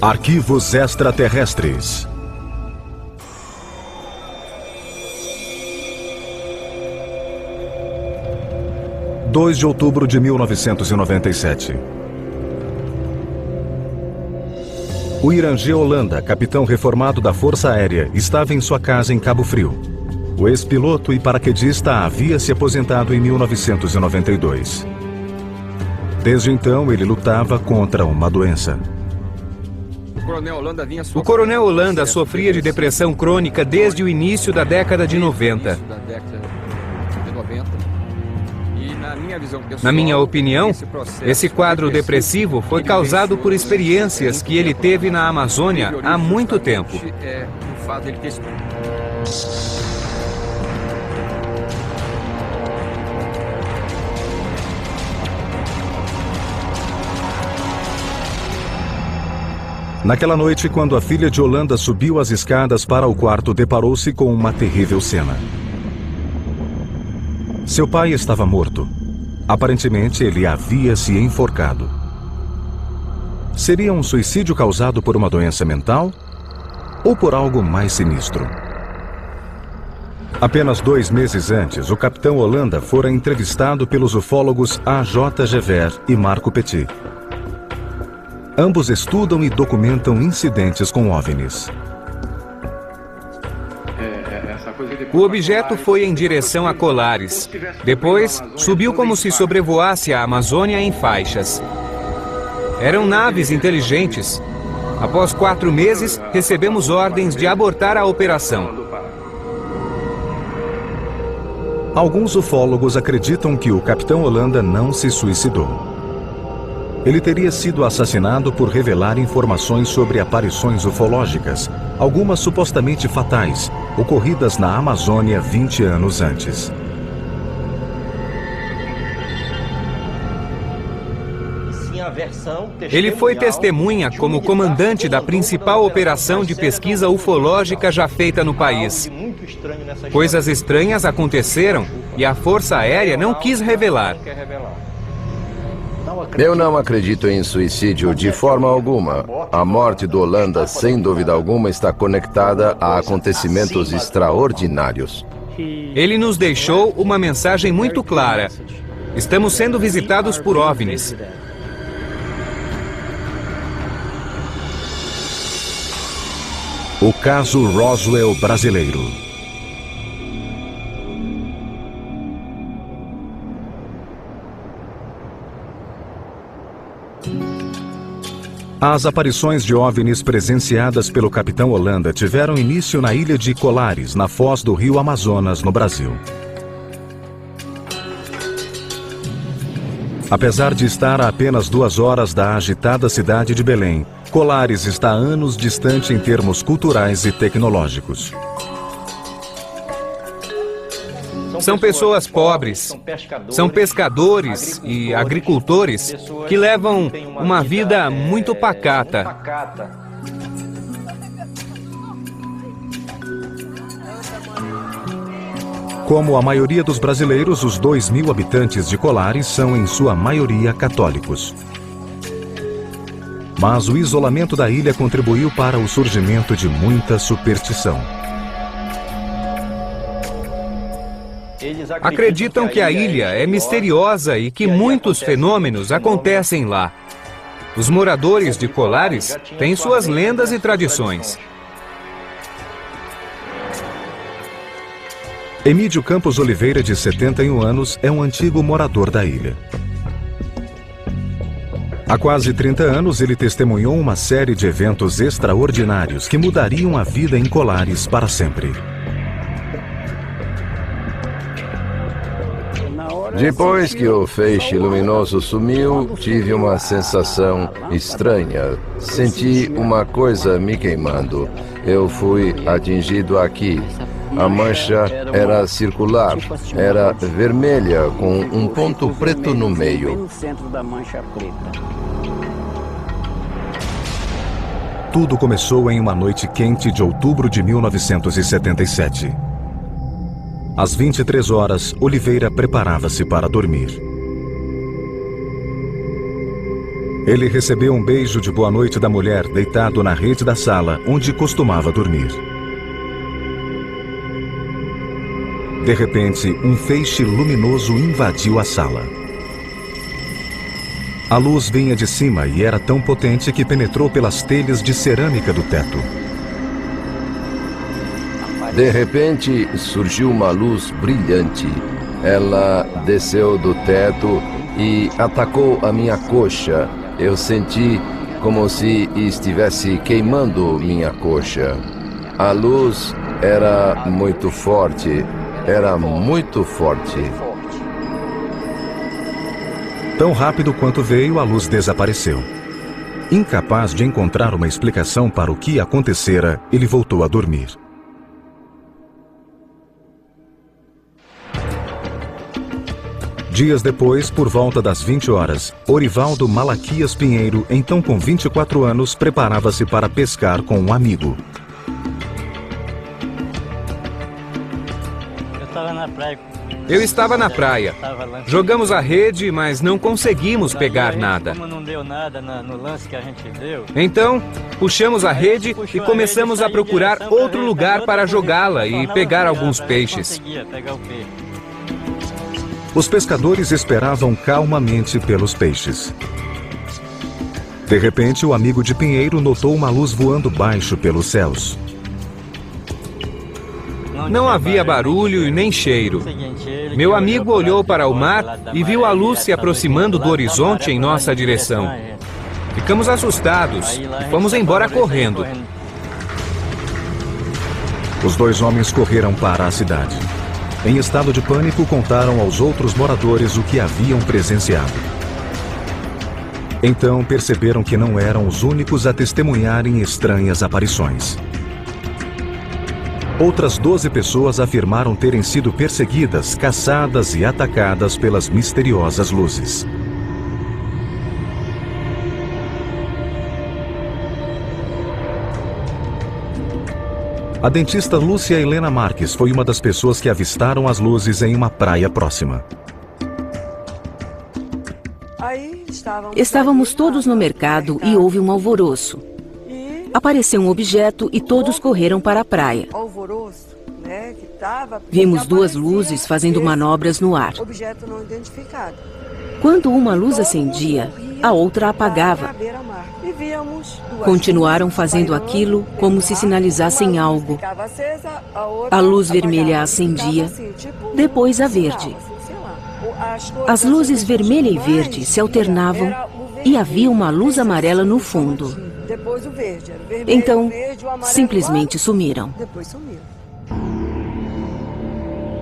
Arquivos extraterrestres. (2 de outubro de 1997). O Irangê Holanda, capitão reformado da Força Aérea, estava em sua casa em Cabo Frio. O ex-piloto e paraquedista havia se aposentado em 1992. Desde então, ele lutava contra uma doença. O coronel Holanda sofria de depressão crônica desde o início da década de 90. Na minha opinião, esse quadro depressivo foi causado por experiências que ele teve na Amazônia há muito tempo. Naquela noite, quando a filha de Holanda subiu as escadas para o quarto, deparou-se com uma terrível cena. Seu pai estava morto. Aparentemente, ele havia se enforcado. Seria um suicídio causado por uma doença mental? Ou por algo mais sinistro? Apenas 2 meses antes, o capitão Holanda fora entrevistado pelos ufólogos A.J. Gever e Marco Petit. Ambos estudam e documentam incidentes com OVNIs. O objeto foi em direção a Colares. Depois, subiu como se sobrevoasse a Amazônia em faixas. Eram naves inteligentes. Após 4 meses, recebemos ordens de abortar a operação. Alguns ufólogos acreditam que o capitão Holanda não se suicidou. Ele teria sido assassinado por revelar informações sobre aparições ufológicas, algumas supostamente fatais, ocorridas na Amazônia 20 anos antes. Ele foi testemunha como comandante da principal operação de pesquisa ufológica já feita no país. Coisas estranhas aconteceram e a Força Aérea não quis revelar. Eu não acredito em suicídio de forma alguma. A morte do Holanda, sem dúvida alguma, está conectada a acontecimentos extraordinários. Ele nos deixou uma mensagem muito clara. Estamos sendo visitados por OVNIs. O caso Roswell brasileiro. As aparições de OVNIs presenciadas pelo capitão Holanda tiveram início na ilha de Colares, na foz do rio Amazonas, no Brasil. Apesar de estar a apenas 2 horas da agitada cidade de Belém, Colares está anos distante em termos culturais e tecnológicos. São pessoas pobres, são pescadores e agricultores que levam uma vida muito pacata. Como a maioria dos brasileiros, os 2.000 habitantes de Colares são, em sua maioria, católicos. Mas o isolamento da ilha contribuiu para o surgimento de muita superstição. Acreditam que a ilha é misteriosa e que muitos fenômenos acontecem lá. Os moradores de Colares têm suas lendas e tradições. Emídio Campos Oliveira, de 71 anos, é um antigo morador da ilha. Há quase 30 anos, ele testemunhou uma série de eventos extraordinários que mudariam a vida em Colares para sempre. Depois que o feixe luminoso sumiu, tive uma sensação estranha. Senti uma coisa me queimando. Eu fui atingido aqui. A mancha era circular, era vermelha, com um ponto preto no meio. Tudo começou em uma noite quente de outubro de 1977. Às 23 horas, Oliveira preparava-se para dormir. Ele recebeu um beijo de boa noite da mulher deitado na rede da sala onde costumava dormir. De repente, um feixe luminoso invadiu a sala. A luz vinha de cima e era tão potente que penetrou pelas telhas de cerâmica do teto. De repente, surgiu uma luz brilhante. Ela desceu do teto e atacou a minha coxa. Eu senti como se estivesse queimando minha coxa. A luz era muito forte. Era muito forte. Tão rápido quanto veio, a luz desapareceu. Incapaz de encontrar uma explicação para o que acontecera, ele voltou a dormir. Dias depois, por volta das 20 horas, Orivaldo Malaquias Pinheiro, então com 24 anos, preparava-se para pescar com um amigo. Eu estava na praia. Jogamos a rede, mas não conseguimos pegar nada. Então, puxamos a rede e começamos a procurar outro lugar para jogá-la e pegar alguns peixes. Os pescadores esperavam calmamente pelos peixes. De repente, o amigo de Pinheiro notou uma luz voando baixo pelos céus. Não havia barulho e nem cheiro. Meu amigo olhou para o mar e viu a luz se aproximando do horizonte em nossa direção. Ficamos assustados e fomos embora correndo. Os dois homens correram para a cidade. Em estado de pânico, contaram aos outros moradores o que haviam presenciado. Então perceberam que não eram os únicos a testemunharem estranhas aparições. Outras 12 pessoas afirmaram terem sido perseguidas, caçadas e atacadas pelas misteriosas luzes. A dentista Lúcia Helena Marques foi uma das pessoas que avistaram as luzes em uma praia próxima. Estávamos todos no mercado e houve um alvoroço. Apareceu um objeto e todos correram para a praia. Vimos duas luzes fazendo manobras no ar. Quando uma luz acendia, a outra apagava. Continuaram fazendo aquilo como se sinalizassem algo. A luz vermelha acendia, depois a verde. As luzes vermelha e verde se alternavam e havia uma luz amarela no fundo. Então, simplesmente sumiram.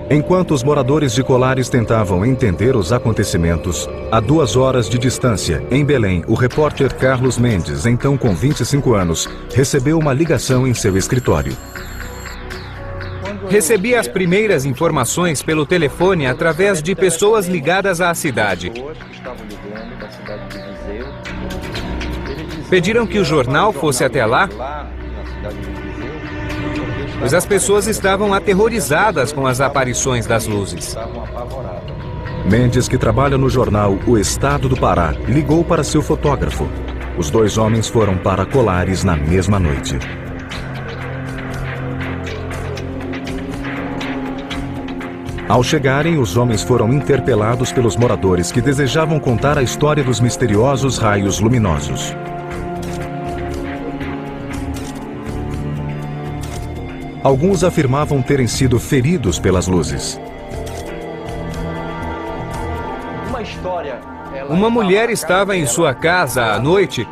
Enquanto os moradores de Colares tentavam entender os acontecimentos, a 2 horas de distância, em Belém, o repórter Carlos Mendes, então com 25 anos, recebeu uma ligação em seu escritório. Recebi as primeiras informações pelo telefone através de pessoas ligadas à cidade. Pediram que o jornal fosse até lá, pois as pessoas estavam aterrorizadas com as aparições das luzes. Mendes, que trabalha no jornal O Estado do Pará, ligou para seu fotógrafo. Os dois homens foram para Colares na mesma noite. Ao chegarem, os homens foram interpelados pelos moradores que desejavam contar a história dos misteriosos raios luminosos. Alguns afirmavam terem sido feridos pelas luzes. Uma mulher estava em sua casa à noite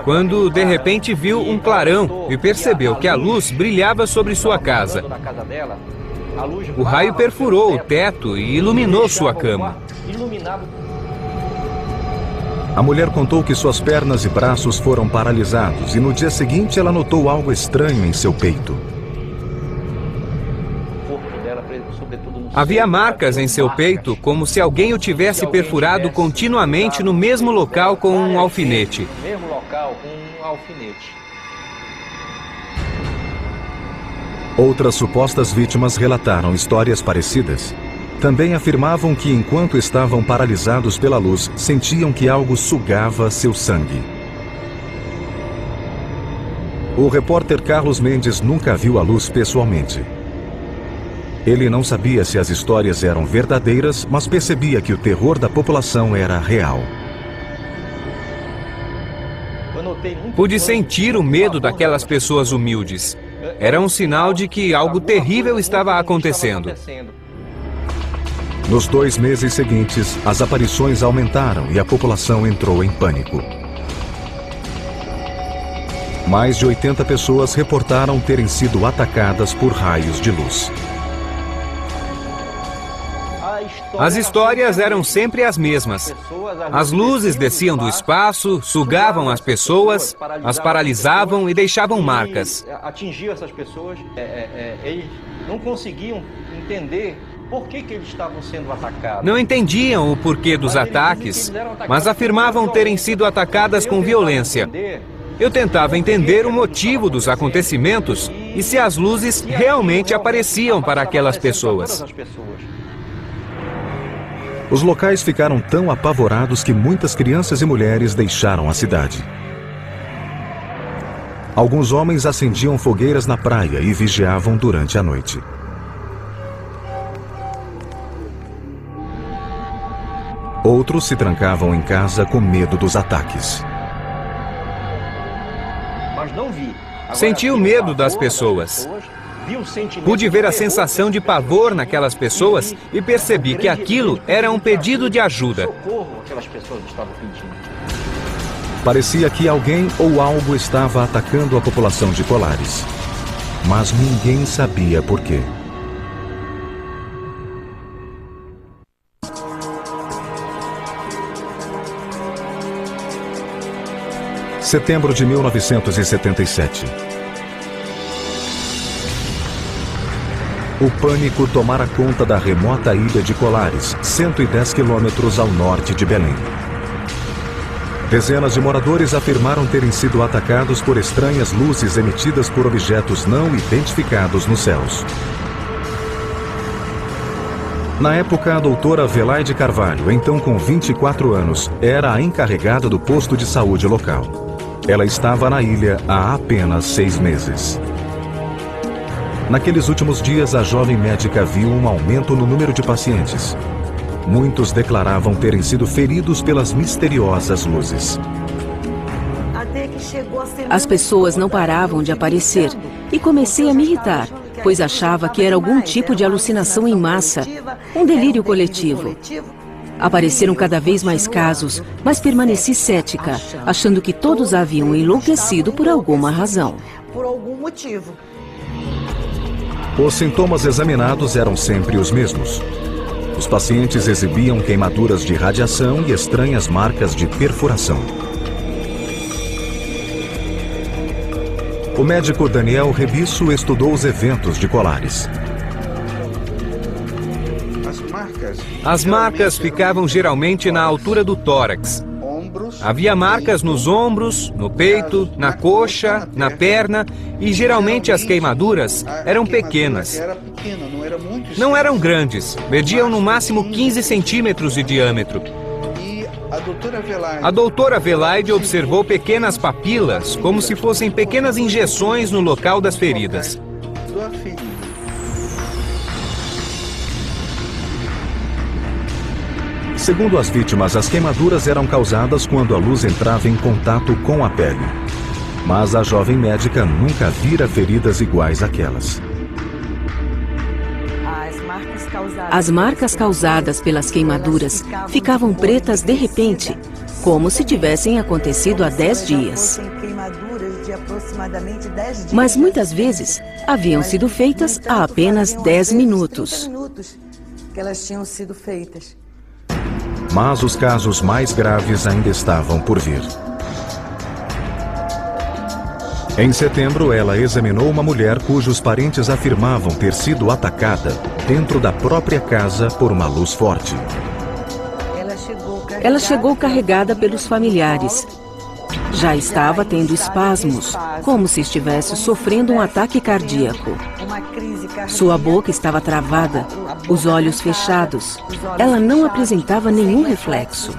quando de repente viu um clarão e percebeu que a luz brilhava sobre sua casa. O raio perfurou o teto e iluminou sua cama. A mulher contou que suas pernas e braços foram paralisados e no dia seguinte ela notou algo estranho em seu peito. Havia marcas em seu peito como se alguém o tivesse perfurado continuamente no mesmo local com um alfinete. Outras supostas vítimas relataram histórias parecidas. Também afirmavam que enquanto estavam paralisados pela luz, sentiam que algo sugava seu sangue. O repórter Carlos Mendes nunca viu a luz pessoalmente. Ele não sabia se as histórias eram verdadeiras, mas percebia que o terror da população era real. Pude sentir o medo daquelas pessoas humildes. Era um sinal de que algo terrível estava acontecendo. Nos 2 meses seguintes, as aparições aumentaram e a população entrou em pânico. Mais de 80 pessoas reportaram terem sido atacadas por raios de luz. As histórias eram sempre as mesmas. As luzes desciam do espaço, sugavam as pessoas, as paralisavam e deixavam marcas. Atingiam essas pessoas, eles não conseguiam entender por que eles estavam sendo atacados. Não entendiam o porquê dos ataques, mas afirmavam terem sido atacadas com violência. Eu tentava entender o motivo dos acontecimentos e se as luzes realmente apareciam para aquelas pessoas. Os locais ficaram tão apavorados que muitas crianças e mulheres deixaram a cidade. Alguns homens acendiam fogueiras na praia e vigiavam durante a noite. Outros se trancavam em casa com medo dos ataques. Senti o medo das pessoas. Pude ver a sensação de pavor naquelas pessoas e percebi que aquilo era um pedido de ajuda. Parecia que alguém ou algo estava atacando a população de Colares. Mas ninguém sabia por quê. Setembro de 1977. O pânico tomara conta da remota ilha de Colares, 110 quilômetros ao norte de Belém. Dezenas de moradores afirmaram terem sido atacados por estranhas luzes emitidas por objetos não identificados nos céus. Na época, a doutora Velaide Carvalho, então com 24 anos, era a encarregada do posto de saúde local. Ela estava na ilha há apenas 6 meses. Naqueles últimos dias, a jovem médica viu um aumento no número de pacientes. Muitos declaravam terem sido feridos pelas misteriosas luzes. As pessoas não paravam de aparecer e comecei a me irritar, pois achava que era algum tipo de alucinação em massa, um delírio coletivo. Apareceram cada vez mais casos, mas permaneci cética, achando que todos haviam enlouquecido por alguma razão. Por algum motivo. Os sintomas examinados eram sempre os mesmos. Os pacientes exibiam queimaduras de radiação e estranhas marcas de perfuração. O médico Daniel Rebisso estudou os eventos de Colares. As marcas ficavam geralmente na altura do tórax. Havia marcas nos ombros, no peito, na coxa, na perna e geralmente as queimaduras eram pequenas. Não eram grandes, mediam no máximo 15 centímetros de diâmetro. A doutora Velaide observou pequenas papilas, como se fossem pequenas injeções no local das feridas. Segundo as vítimas, as queimaduras eram causadas quando a luz entrava em contato com a pele. Mas a jovem médica nunca vira feridas iguais àquelas. As marcas causadas pelas queimaduras ficavam pretas de repente, como se tivessem acontecido há 10 dias. Mas muitas vezes haviam sido feitas há apenas 10 minutos. Que elas tinham sido feitas. Mas os casos mais graves ainda estavam por vir. Em setembro, ela examinou uma mulher cujos parentes afirmavam ter sido atacada dentro da própria casa por uma luz forte. Ela chegou carregada pelos familiares. Já estava tendo espasmos, como se estivesse sofrendo um ataque cardíaco. Sua boca estava travada, os olhos fechados. Ela não apresentava nenhum reflexo.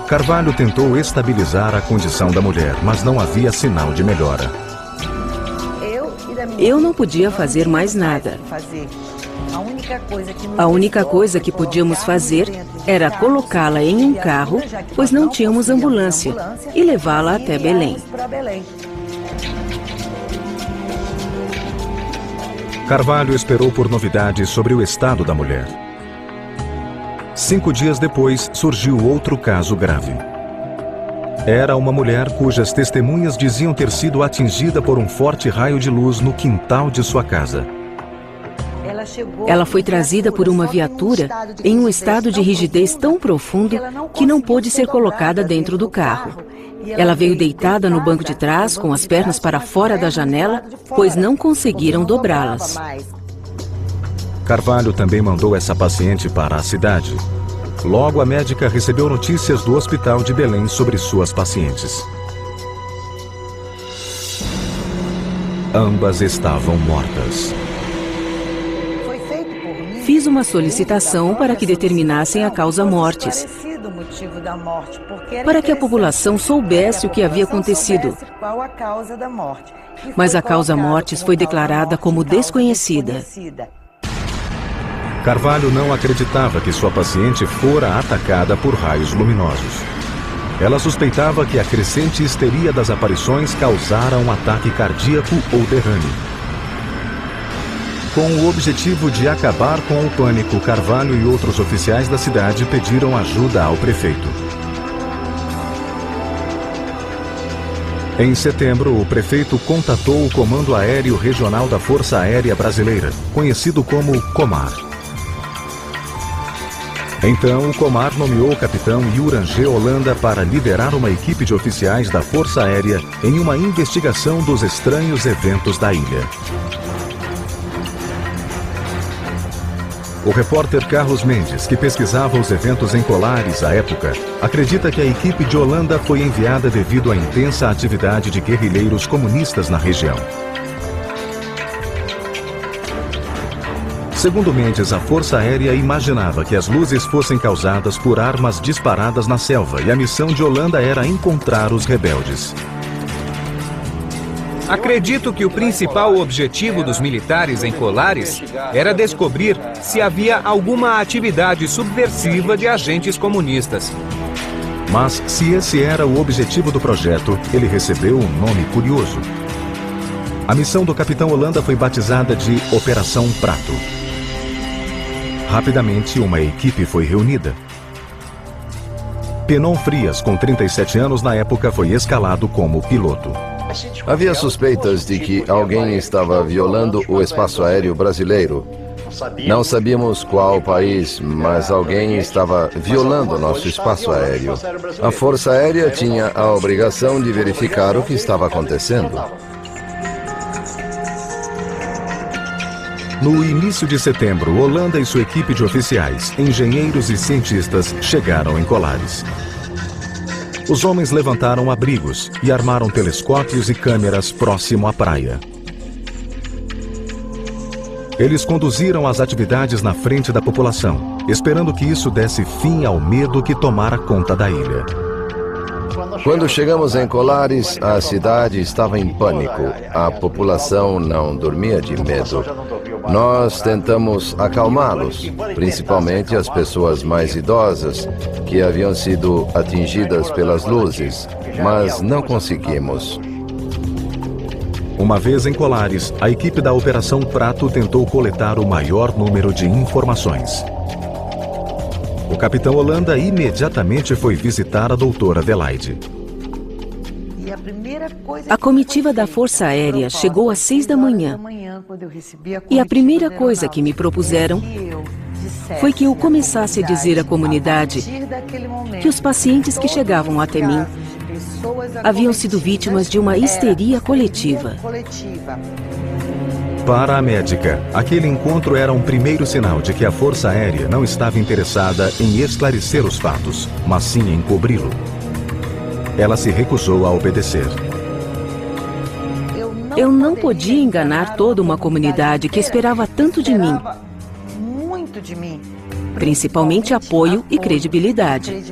Carvalho tentou estabilizar a condição da mulher, mas não havia sinal de melhora. Eu não podia fazer mais nada. A única coisa que podíamos fazer era colocá-la em um carro, pois não tínhamos ambulância, e levá-la até Belém. Carvalho esperou por novidades sobre o estado da mulher. 5 dias depois, surgiu outro caso grave. Era uma mulher cujas testemunhas diziam ter sido atingida por um forte raio de luz no quintal de sua casa. Ela foi trazida por uma viatura em um estado de rigidez tão profundo que não pôde ser colocada dentro do carro. Ela veio deitada no banco de trás, com as pernas para fora da janela, pois não conseguiram dobrá-las. Carvalho também mandou essa paciente para a cidade. Logo, a médica recebeu notícias do hospital de Belém sobre suas pacientes. Ambas estavam mortas. Fiz uma solicitação para que determinassem a causa-mortes, para que a população soubesse o que havia acontecido. Mas a causa-mortes foi declarada como desconhecida. Carvalho não acreditava que sua paciente fora atacada por raios luminosos. Ela suspeitava que a crescente histeria das aparições causara um ataque cardíaco ou derrame. Com o objetivo de acabar com o pânico, Carvalho e outros oficiais da cidade pediram ajuda ao prefeito. Em setembro, o prefeito contatou o Comando Aéreo Regional da Força Aérea Brasileira, conhecido como Comar. Então, o Comar nomeou o capitão Jurangê Holanda para liderar uma equipe de oficiais da Força Aérea em uma investigação dos estranhos eventos da ilha. O repórter Carlos Mendes, que pesquisava os eventos em Colares à época, acredita que a equipe de Holanda foi enviada devido à intensa atividade de guerrilheiros comunistas na região. Segundo Mendes, a Força Aérea imaginava que as luzes fossem causadas por armas disparadas na selva e a missão de Holanda era encontrar os rebeldes. Acredito que o principal objetivo dos militares em Colares era descobrir se havia alguma atividade subversiva de agentes comunistas. Mas, se esse era o objetivo do projeto, ele recebeu um nome curioso. A missão do capitão Holanda foi batizada de Operação Prato. Rapidamente, uma equipe foi reunida. Penon Frias, com 37 anos na época, foi escalado como piloto. Havia suspeitas de que alguém estava violando o espaço aéreo brasileiro. Não sabíamos qual país, mas alguém estava violando nosso espaço aéreo. A Força Aérea tinha a obrigação de verificar o que estava acontecendo. No início de setembro, Holanda e sua equipe de oficiais, engenheiros e cientistas chegaram em Colares. Os homens levantaram abrigos e armaram telescópios e câmeras próximo à praia. Eles conduziram as atividades na frente da população, esperando que isso desse fim ao medo que tomara conta da ilha. Quando chegamos em Colares, a cidade estava em pânico. A população não dormia de medo. Nós tentamos acalmá-los, principalmente as pessoas mais idosas, que haviam sido atingidas pelas luzes, mas não conseguimos. Uma vez em Colares, a equipe da Operação Prato tentou coletar o maior número de informações. O capitão Holanda imediatamente foi visitar a doutora Adelaide. A comitiva da Força Aérea chegou às 6 da manhã. E a primeira coisa que me propuseram foi que eu começasse a dizer à comunidade que os pacientes que chegavam até mim haviam sido vítimas de uma histeria coletiva. Para a médica, aquele encontro era um primeiro sinal de que a Força Aérea não estava interessada em esclarecer os fatos, mas sim em cobri-lo. ela se recusou a obedecer. Eu não podia enganar toda uma comunidade que esperava tanto de mim. Muito de mim. Principalmente apoio e credibilidade.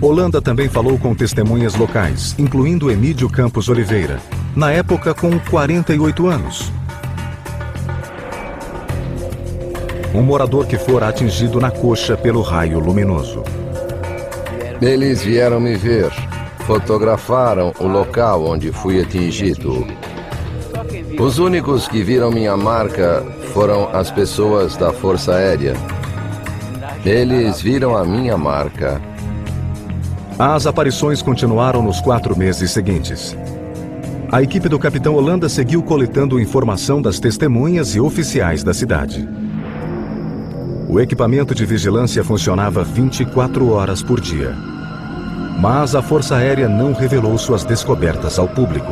Holanda também falou com testemunhas locais, incluindo Emídio Campos Oliveira, na época com 48 anos. Um morador que fora atingido na coxa pelo raio luminoso. Eles vieram me ver, fotografaram o local onde fui atingido. Os únicos que viram minha marca foram as pessoas da Força Aérea. Eles viram a minha marca. As aparições continuaram nos 4 meses seguintes. A equipe do capitão Holanda seguiu coletando informação das testemunhas e oficiais da cidade. O equipamento de vigilância funcionava 24 horas por dia. Mas a Força Aérea não revelou suas descobertas ao público.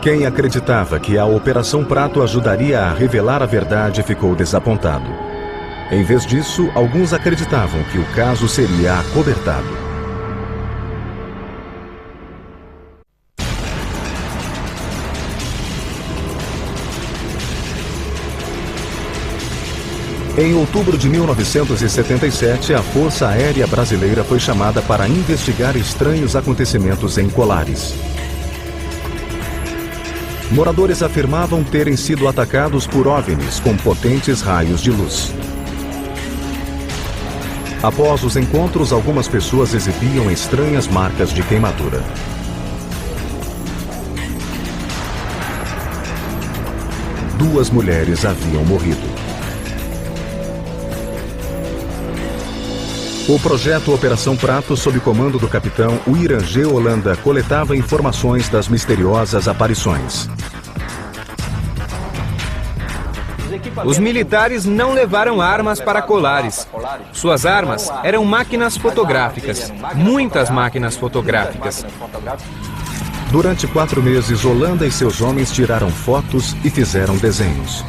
Quem acreditava que a Operação Prato ajudaria a revelar a verdade ficou desapontado. Em vez disso, alguns acreditavam que o caso seria acobertado. Em outubro de 1977, a Força Aérea Brasileira foi chamada para investigar estranhos acontecimentos em Colares. Moradores afirmavam terem sido atacados por OVNIs com potentes raios de luz. Após os encontros, algumas pessoas exibiam estranhas marcas de queimadura. Duas mulheres haviam morrido. O projeto Operação Prato, sob comando do capitão Uirangê Holanda, coletava informações das misteriosas aparições. Os militares não levaram armas para Colares. Suas armas eram máquinas fotográficas, muitas máquinas fotográficas. Durante 4 meses, Holanda e seus homens tiraram fotos e fizeram desenhos.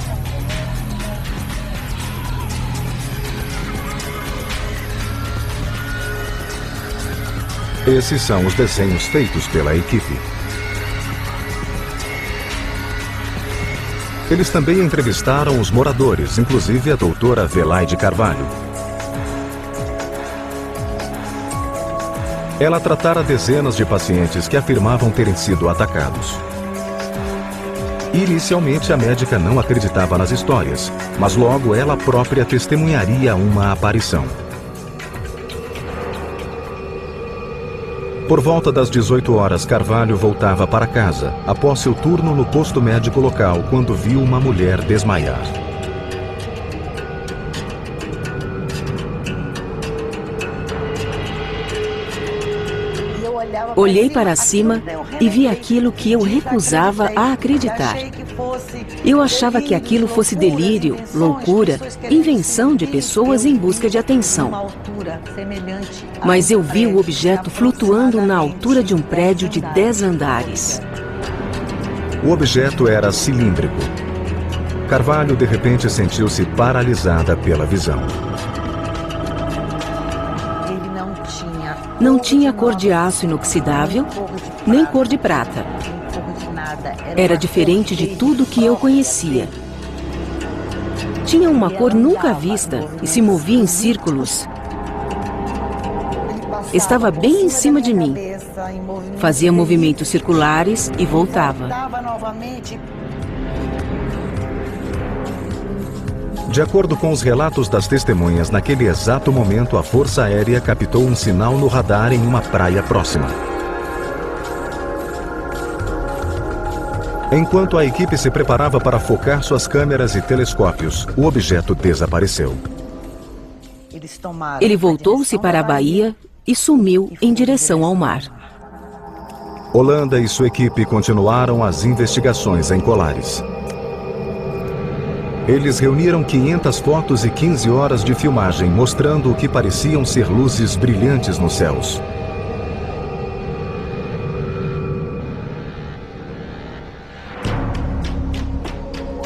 Esses são os desenhos feitos pela equipe. Eles também entrevistaram os moradores, inclusive a doutora Velaide Carvalho. Ela tratara dezenas de pacientes que afirmavam terem sido atacados. Inicialmente, a médica não acreditava nas histórias, mas logo ela própria testemunharia uma aparição. Por volta das 18 horas, Carvalho voltava para casa, após seu turno no posto médico local, quando viu uma mulher desmaiar. Olhei para cima e vi aquilo que eu recusava a acreditar. Eu achava que aquilo fosse delírio, loucura, invenção de pessoas em busca de atenção. Mas eu vi o objeto flutuando na altura de um prédio de 10 andares. O objeto era cilíndrico. Carvalho, de repente, sentiu-se paralisada pela visão. Não tinha cor de aço inoxidável, nem cor de prata. Era diferente de tudo que eu conhecia. Tinha uma cor nunca vista e se movia em círculos. Estava bem em cima de mim. Fazia movimentos circulares e voltava. De acordo com os relatos das testemunhas, naquele exato momento a Força Aérea captou um sinal no radar em uma praia próxima. Enquanto a equipe se preparava para focar suas câmeras e telescópios, o objeto desapareceu. Ele voltou-se para a baía e sumiu em direção ao mar. Holanda e sua equipe continuaram as investigações em Colares. Eles reuniram 500 fotos e 15 horas de filmagem, mostrando o que pareciam ser luzes brilhantes nos céus.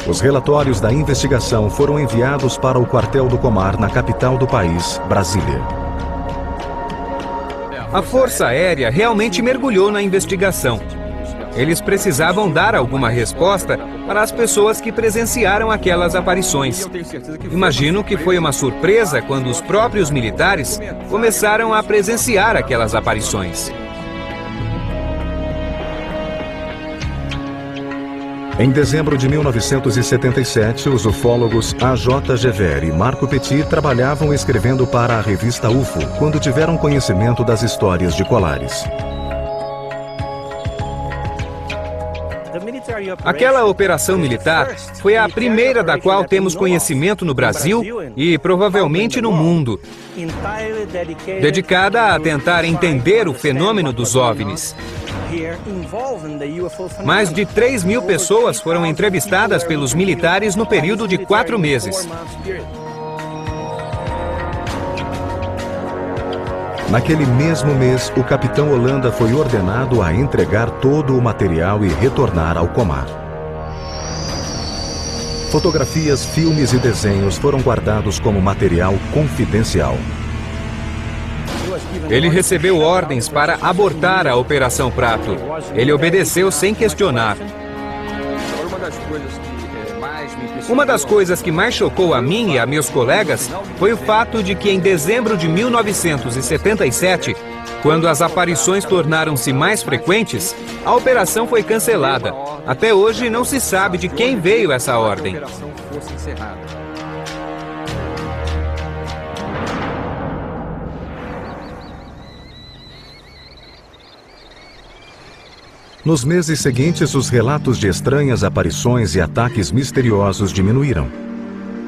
Os relatórios da investigação foram enviados para o quartel do Comar, na capital do país, Brasília. A Força Aérea realmente mergulhou na investigação. Eles precisavam dar alguma resposta para as pessoas que presenciaram aquelas aparições. Imagino que foi uma surpresa quando os próprios militares começaram a presenciar aquelas aparições. Em dezembro de 1977, os ufólogos A.J. Gever e Marco Petit trabalhavam escrevendo para a revista UFO quando tiveram conhecimento das histórias de Colares. Aquela operação militar foi a primeira da qual temos conhecimento no Brasil e provavelmente no mundo, dedicada a tentar entender o fenômeno dos OVNIs. Mais de 3.000 pessoas foram entrevistadas pelos militares no período de 4 meses. Naquele mesmo mês, o capitão Holanda foi ordenado a entregar todo o material e retornar ao Comar. Fotografias, filmes e desenhos foram guardados como material confidencial. Ele recebeu ordens para abortar a Operação Prato. Ele obedeceu sem questionar. Uma das coisas que mais chocou a mim e a meus colegas foi o fato de que em dezembro de 1977, quando as aparições tornaram-se mais frequentes, a operação foi cancelada. Até hoje não se sabe de quem veio essa ordem. Nos meses seguintes, os relatos de estranhas aparições e ataques misteriosos diminuíram.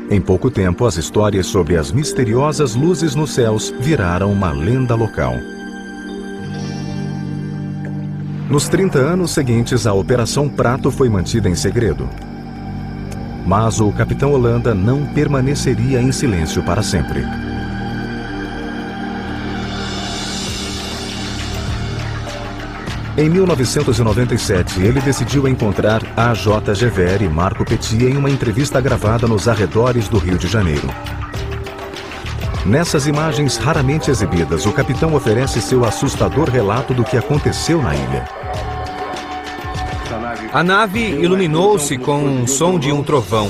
Em pouco tempo, as histórias sobre as misteriosas luzes nos céus viraram uma lenda local. Nos 30 anos seguintes, a Operação Prato foi mantida em segredo. Mas o capitão Holanda não permaneceria em silêncio para sempre. Em 1997, ele decidiu encontrar A.J. Gever e Marco Petit em uma entrevista gravada nos arredores do Rio de Janeiro. Nessas imagens raramente exibidas, o capitão oferece seu assustador relato do que aconteceu na ilha. A nave iluminou-se com um som de um trovão.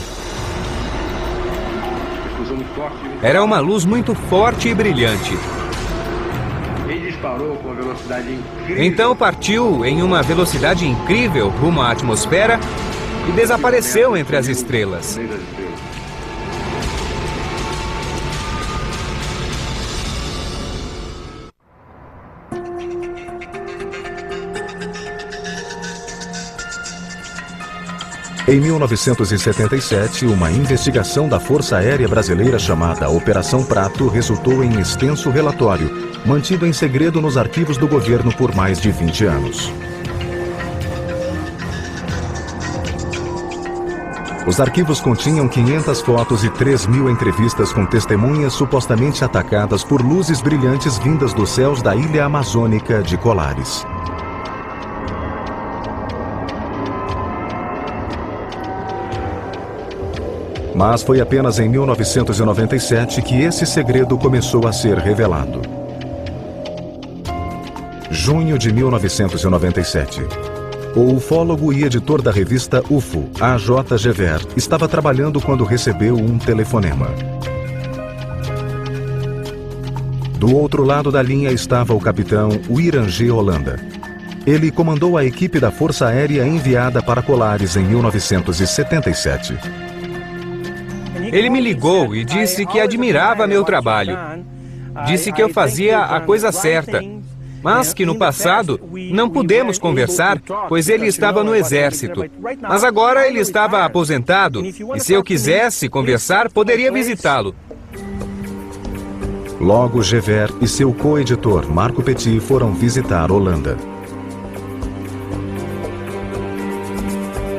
Era uma luz muito forte e brilhante. Então partiu em uma velocidade incrível rumo à atmosfera e desapareceu entre as estrelas. Em 1977, uma investigação da Força Aérea Brasileira chamada Operação Prato resultou em extenso relatório, mantido em segredo nos arquivos do governo por mais de 20 anos. Os arquivos continham 500 fotos e 3.000 entrevistas com testemunhas supostamente atacadas por luzes brilhantes vindas dos céus da ilha amazônica de Colares. Mas foi apenas em 1997 que esse segredo começou a ser revelado. Junho de 1997. O ufólogo e editor da revista UFO, A.J. Gever, estava trabalhando quando recebeu um telefonema. Do outro lado da linha estava o capitão Wirangê Holanda. Ele comandou a equipe da Força Aérea enviada para Colares em 1977. Ele me ligou e disse que admirava meu trabalho. Disse que eu fazia a coisa certa, mas que no passado não pudemos conversar, pois ele estava no exército. Mas agora ele estava aposentado e se eu quisesse conversar, poderia visitá-lo. Logo, Gever e seu co-editor, Marco Petit, foram visitar Holanda.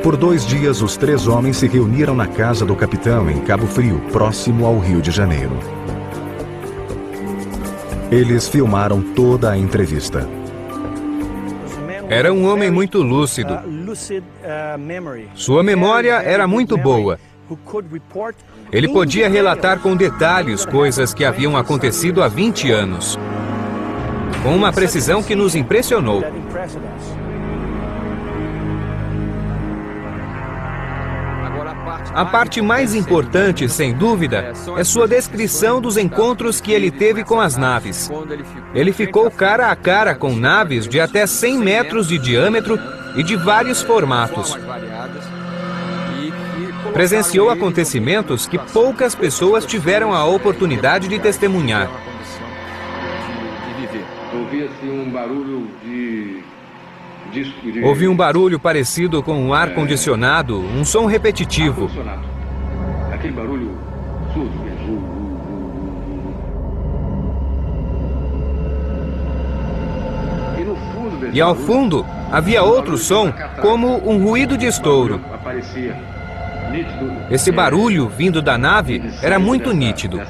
Por 2 dias, os 3 homens se reuniram na casa do capitão em Cabo Frio, próximo ao Rio de Janeiro. Eles filmaram toda a entrevista. Era um homem muito lúcido. Sua memória era muito boa. Ele podia relatar com detalhes coisas que haviam acontecido há 20 anos. com uma precisão que nos impressionou. A parte mais importante, sem dúvida, é sua descrição dos encontros que ele teve com as naves. Ele ficou cara a cara com naves de até 100 metros de diâmetro e de vários formatos. Presenciou acontecimentos que poucas pessoas tiveram a oportunidade de testemunhar. Ouvi um barulho parecido com um ar-condicionado, um som repetitivo. Aquele barulho surdo. E ao fundo havia outro som, como um ruído de estouro. Esse barulho vindo da nave era muito nítido.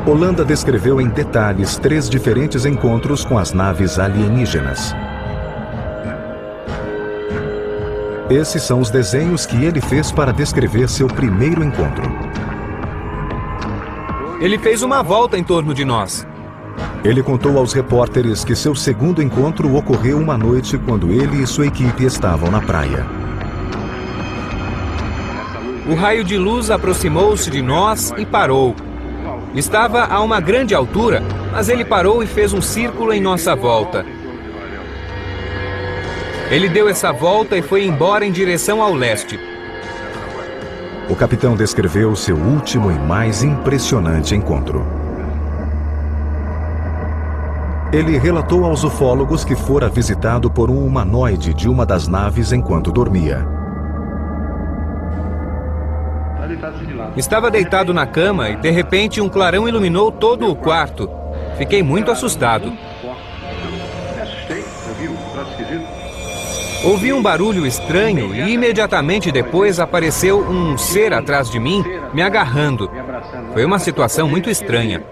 Holanda descreveu em detalhes 3 diferentes encontros com as naves alienígenas. Esses são os desenhos que ele fez para descrever seu primeiro encontro. Ele fez uma volta em torno de nós. Ele contou aos repórteres que seu segundo encontro ocorreu uma noite quando ele e sua equipe estavam na praia. O raio de luz aproximou-se de nós e parou. Estava a uma grande altura, mas ele parou e fez um círculo em nossa volta. Ele deu essa volta e foi embora em direção ao leste. O capitão descreveu seu último e mais impressionante encontro. Ele relatou aos ufólogos que fora visitado por um humanoide de uma das naves enquanto dormia. Estava deitado na cama e, de repente, um clarão iluminou todo o quarto. Fiquei muito assustado. Ouvi um barulho estranho e, imediatamente depois, apareceu um ser atrás de mim, me agarrando. Foi uma situação muito estranha.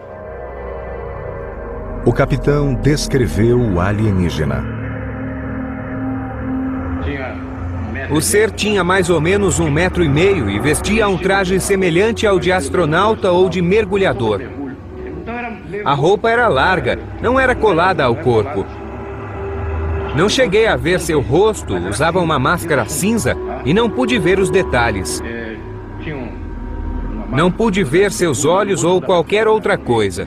O capitão descreveu o alienígena. O ser tinha mais ou menos 1,5 metros e vestia um traje semelhante ao de astronauta ou de mergulhador. A roupa era larga, não era colada ao corpo. Não cheguei a ver seu rosto, usava uma máscara cinza e não pude ver os detalhes. Não pude ver seus olhos ou qualquer outra coisa.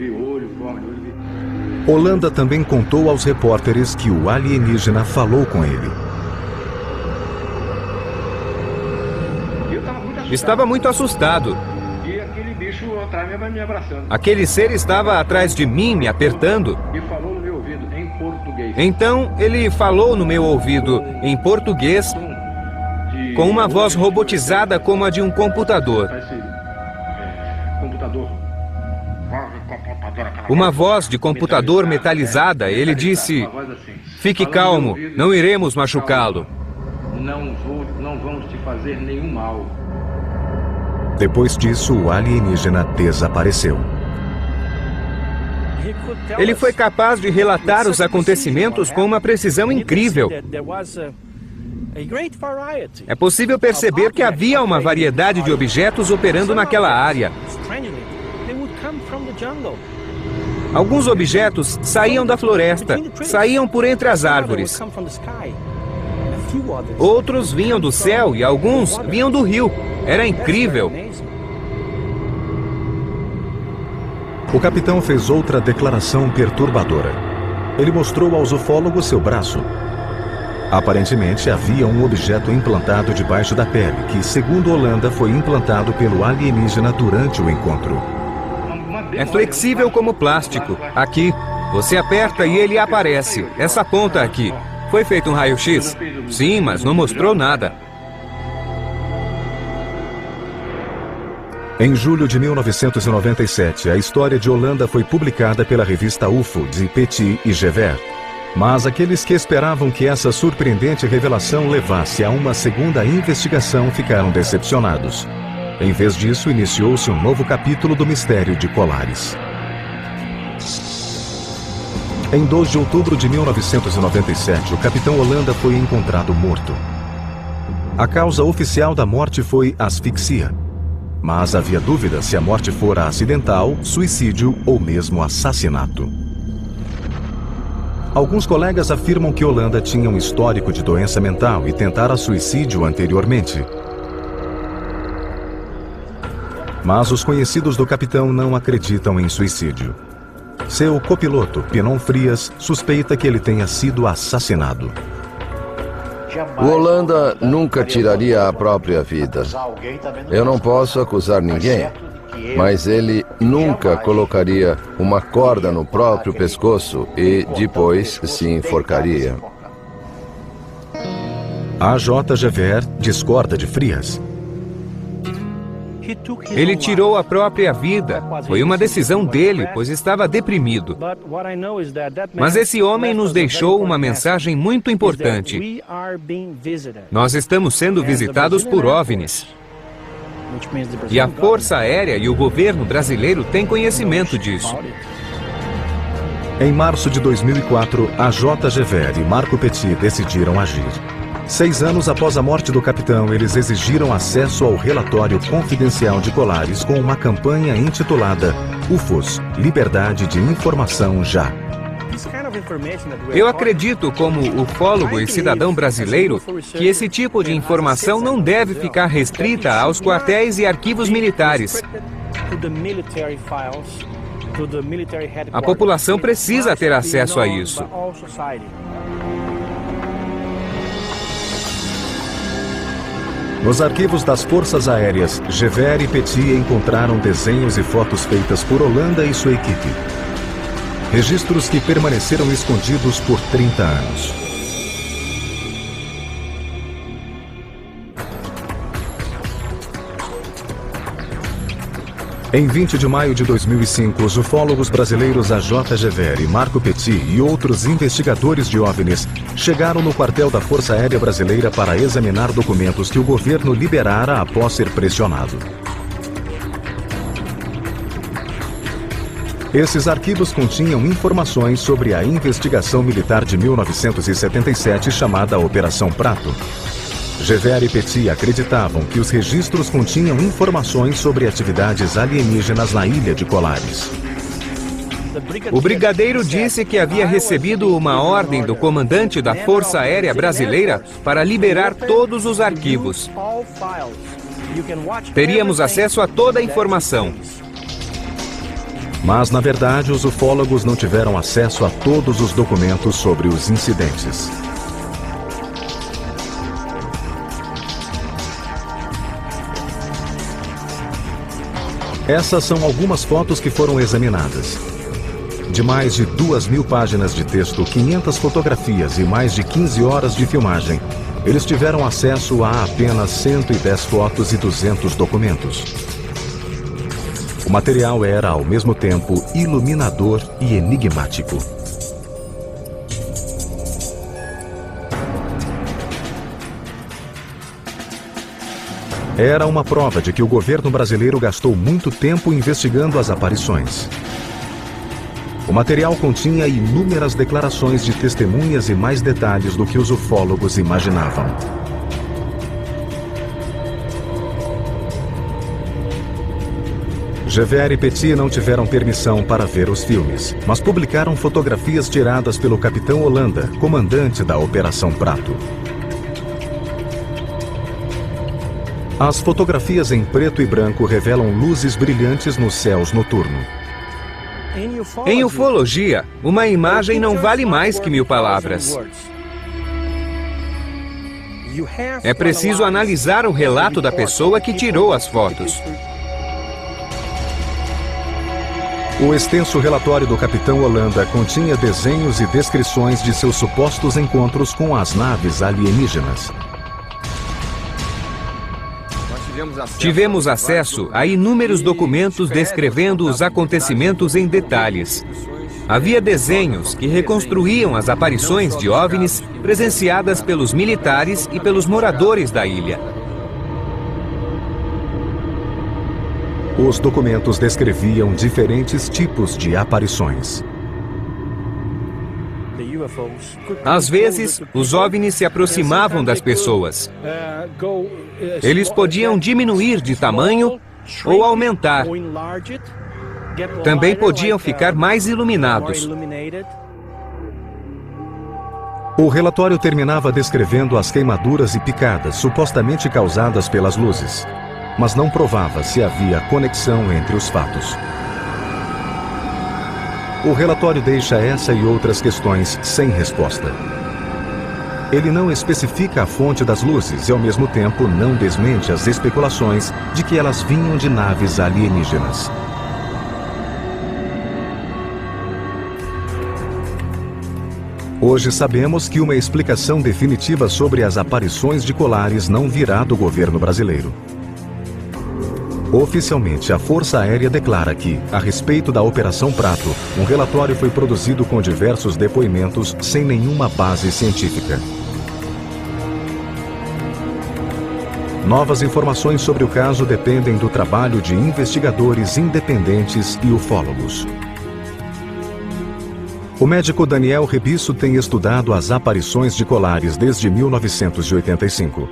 Holanda também contou aos repórteres que o alienígena falou com ele. Estava muito assustado. E aquele bicho atrás me abraçando. Aquele ser estava atrás de mim, me apertando. E falou no meu ouvido em português. Então ele falou no meu ouvido em português, com uma voz robotizada como a de um computador. Uma voz de computador metalizada. Ele disse: "Fique calmo, não iremos machucá-lo. Não vamos te fazer nenhum mal." Depois disso, o alienígena desapareceu. Ele foi capaz de relatar os acontecimentos com uma precisão incrível. É possível perceber que havia uma variedade de objetos operando naquela área. Alguns objetos saíam da floresta, saíam por entre as árvores. Outros vinham do céu e alguns vinham do rio. Era incrível. O capitão fez outra declaração perturbadora. Ele mostrou aos ufólogos seu braço. Aparentemente, havia um objeto implantado debaixo da pele, que, segundo Holanda, foi implantado pelo alienígena durante o encontro. É flexível como plástico. Aqui, você aperta e ele aparece. Essa ponta aqui. Foi feito um raio-x? Sim, mas não mostrou nada. Em julho de 1997, a história de Holanda foi publicada pela revista UFO de Petit e Gever. Mas aqueles que esperavam que essa surpreendente revelação levasse a uma segunda investigação ficaram decepcionados. Em vez disso, iniciou-se um novo capítulo do mistério de Colares. Em 2 de outubro de 1997, o capitão Holanda foi encontrado morto. A causa oficial da morte foi asfixia. Mas havia dúvida se a morte fora acidental, suicídio ou mesmo assassinato. Alguns colegas afirmam que Holanda tinha um histórico de doença mental e tentara suicídio anteriormente. Mas os conhecidos do capitão não acreditam em suicídio. Seu copiloto, Pinon Frias, suspeita que ele tenha sido assassinado. O Holanda nunca tiraria a própria vida. Eu não posso acusar ninguém, mas ele nunca colocaria uma corda no próprio pescoço e depois se enforcaria. A J. Gever discorda de Frias. Ele tirou a própria vida. Foi uma decisão dele, pois estava deprimido. Mas esse homem nos deixou uma mensagem muito importante. Nós estamos sendo visitados por OVNIs. E a Força Aérea e o governo brasileiro têm conhecimento disso. Em março de 2004, a J. Gever e Marco Petit decidiram agir. 6 anos após a morte do capitão, eles exigiram acesso ao relatório confidencial de Colares com uma campanha intitulada UFOs, Liberdade de Informação Já. Eu acredito, como ufólogo e cidadão brasileiro, que esse tipo de informação não deve ficar restrita aos quartéis e arquivos militares. A população precisa ter acesso a isso. Nos arquivos das Forças Aéreas, Gever e Petit encontraram desenhos e fotos feitas por Holanda e sua equipe. Registros que permaneceram escondidos por 30 anos. Em 20 de maio de 2005, os ufólogos brasileiros A.J. Gever e Marco Petit e outros investigadores de OVNIs chegaram no quartel da Força Aérea Brasileira para examinar documentos que o governo liberara após ser pressionado. Esses arquivos continham informações sobre a investigação militar de 1977 chamada Operação Prato. Gever e Petit acreditavam que os registros continham informações sobre atividades alienígenas na ilha de Colares. O brigadeiro disse que havia recebido uma ordem do comandante da Força Aérea Brasileira para liberar todos os arquivos. Teríamos acesso a toda a informação. Mas, na verdade, os ufólogos não tiveram acesso a todos os documentos sobre os incidentes. Essas são algumas fotos que foram examinadas. De mais de 2.000 páginas de texto, 500 fotografias e mais de 15 horas de filmagem, eles tiveram acesso a apenas 110 fotos e 200 documentos. O material era, ao mesmo tempo, iluminador e enigmático. Era uma prova de que o governo brasileiro gastou muito tempo investigando as aparições. O material continha inúmeras declarações de testemunhas e mais detalhes do que os ufólogos imaginavam. Gever e Petit não tiveram permissão para ver os filmes, mas publicaram fotografias tiradas pelo capitão Holanda, comandante da Operação Prato. As fotografias em preto e branco revelam luzes brilhantes nos céus noturno. Em ufologia, uma imagem não vale mais que 1000 palavras. É preciso analisar o relato da pessoa que tirou as fotos. O extenso relatório do capitão Holanda continha desenhos e descrições de seus supostos encontros com as naves alienígenas. Tivemos acesso a inúmeros documentos descrevendo os acontecimentos em detalhes. Havia desenhos que reconstruíam as aparições de OVNIs presenciadas pelos militares e pelos moradores da ilha. Os documentos descreviam diferentes tipos de aparições. Às vezes, os OVNIs se aproximavam das pessoas. Eles podiam diminuir de tamanho ou aumentar. Também podiam ficar mais iluminados. O relatório terminava descrevendo as queimaduras e picadas supostamente causadas pelas luzes, mas não provava se havia conexão entre os fatos. O relatório deixa essa e outras questões sem resposta. Ele não especifica a fonte das luzes e, ao mesmo tempo, não desmente as especulações de que elas vinham de naves alienígenas. Hoje sabemos que uma explicação definitiva sobre as aparições de colares não virá do governo brasileiro. Oficialmente, a Força Aérea declara que, a respeito da Operação Prato, um relatório foi produzido com diversos depoimentos sem nenhuma base científica. Novas informações sobre o caso dependem do trabalho de investigadores independentes e ufólogos. O médico Daniel Rebisso tem estudado as aparições de colares desde 1985.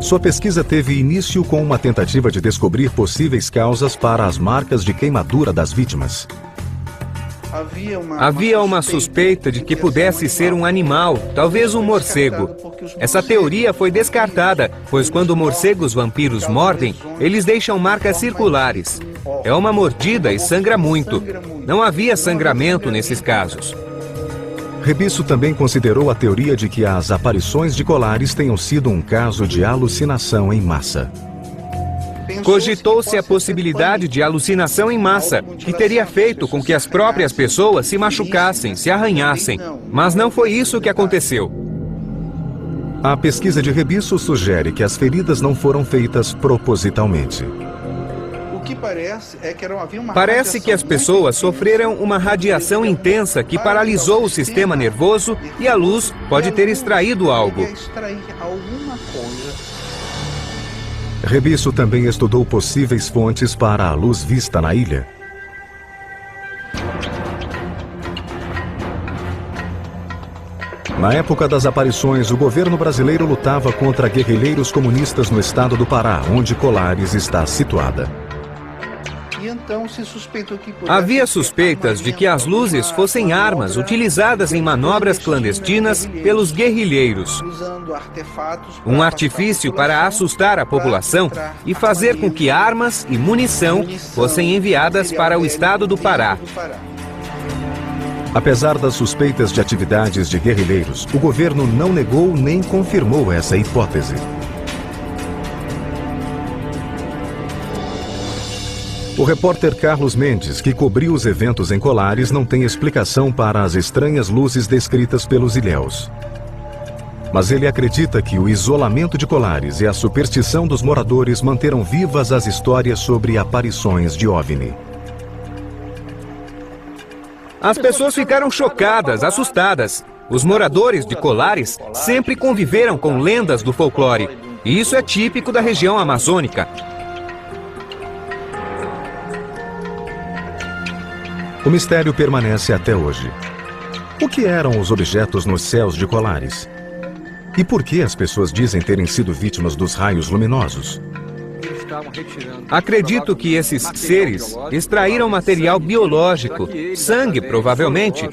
Sua pesquisa teve início com uma tentativa de descobrir possíveis causas para as marcas de queimadura das vítimas. Havia uma suspeita de que pudesse ser um animal, talvez um morcego. Essa teoria foi descartada, pois quando morcegos vampiros mordem, eles deixam marcas circulares. É uma mordida e sangra muito. Não havia sangramento nesses casos. Rebisso também considerou a teoria de que as aparições de colares tenham sido um caso de alucinação em massa. Cogitou-se a possibilidade de alucinação em massa, que teria feito com que as próprias pessoas se machucassem, se arranhassem. Mas não foi isso que aconteceu. A pesquisa de Rebisso sugere que as feridas não foram feitas propositalmente. Parece que as pessoas sofreram uma radiação intensa que paralisou o sistema nervoso e a luz pode ter extraído algo. Rebisso também estudou possíveis fontes para a luz vista na ilha. Na época das aparições, o governo brasileiro lutava contra guerrilheiros comunistas no estado do Pará, onde Colares está situada. Havia suspeitas de que as luzes fossem armas utilizadas em manobras clandestinas pelos guerrilheiros. Um artifício para assustar a população e fazer com que armas e munição fossem enviadas para o estado do Pará. Apesar das suspeitas de atividades de guerrilheiros, o governo não negou nem confirmou essa hipótese. O repórter Carlos Mendes, que cobriu os eventos em Colares, não tem explicação para as estranhas luzes descritas pelos ilhéus. Mas ele acredita que o isolamento de Colares e a superstição dos moradores manteram vivas as histórias sobre aparições de OVNI. As pessoas ficaram chocadas, assustadas. Os moradores de Colares sempre conviveram com lendas do folclore. E isso é típico da região amazônica. O mistério permanece até hoje. O que eram os objetos nos céus de Colares? E por que as pessoas dizem terem sido vítimas dos raios luminosos? Acredito que esses seres extraíram material biológico, sangue provavelmente,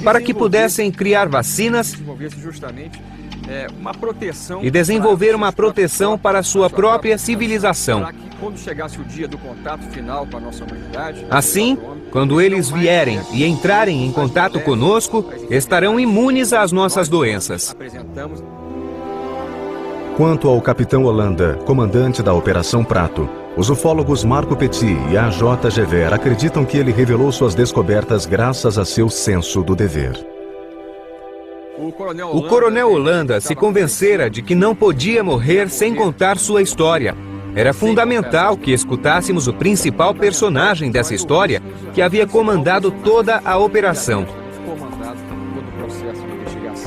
para que pudessem criar vacinas e desenvolver uma proteção para a sua própria civilização. Assim, quando eles vierem e entrarem em contato conosco, estarão imunes às nossas doenças. Quanto ao Capitão Holanda, comandante da Operação Prato, os ufólogos Marco Petit e A.J. Gever acreditam que ele revelou suas descobertas graças a seu senso do dever. O coronel Holanda se convencera de que não podia morrer sem contar sua história. Era fundamental que escutássemos o principal personagem dessa história, que havia comandado toda a operação.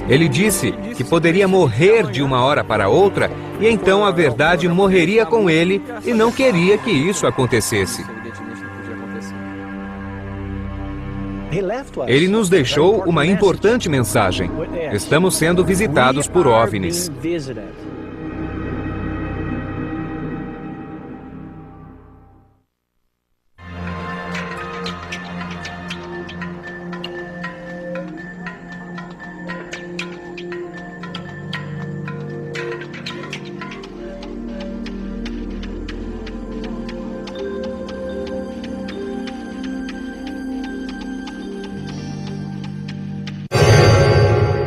Ele disse que poderia morrer de uma hora para outra e então a verdade morreria com ele e não queria que isso acontecesse. Ele nos deixou uma importante mensagem. Estamos sendo visitados por OVNIs.